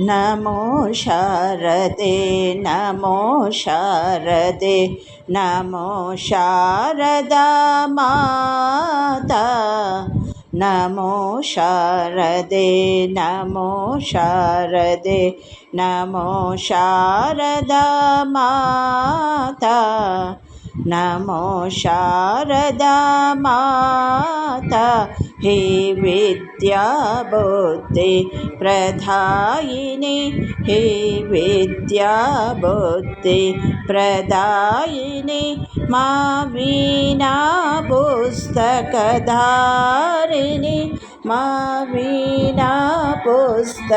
नमो शारदे नमो शारदे नमो शारदा माता नमो शारदे नमो शारदे नमो शारदा माता नमो शारदा माता हे विद्या बुद्धि प्रदायिनी हे विद्या बुद्धि प्रदायिनी मा वीणा पुस्तकधारिणी मा वीणा पुस्तकधारिणी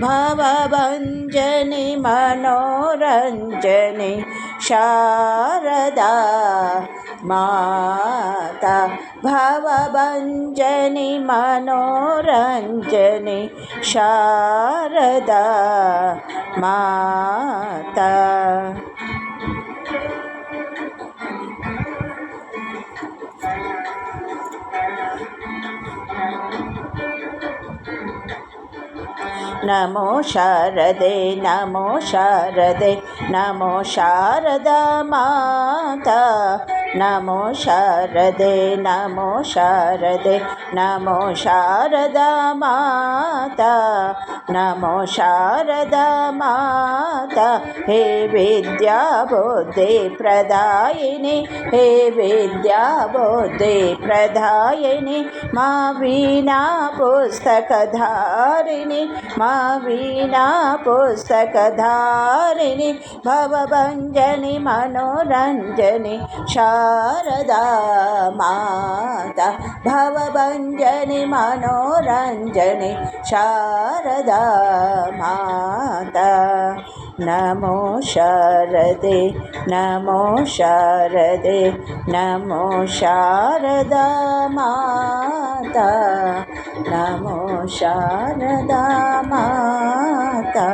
भवभञ्जनि मनोरञ्जनि शारदा माता भवभञ्जनि मनोरञ्जनि शारदा माता। नमो शारदे नमो शारदे नमो शारदा माता नमो शारदे नमो शारदे नमो शारदा माता नमो शारदा माता हे विद्या बुद्धि प्रदायिनी हे विद्या बुद्धि प्रदायिनी मा वीणा पुस्तकधारिणी मा वीणा पुस्तकधारिणी भवभञ्जनि मनोरञ्जनि शारदा माता भवभञ्जनि मनोरञ्जनि शारदा माता। नमो शारदे नमो शारदे नमो शारदा माता नमो शारदा माता।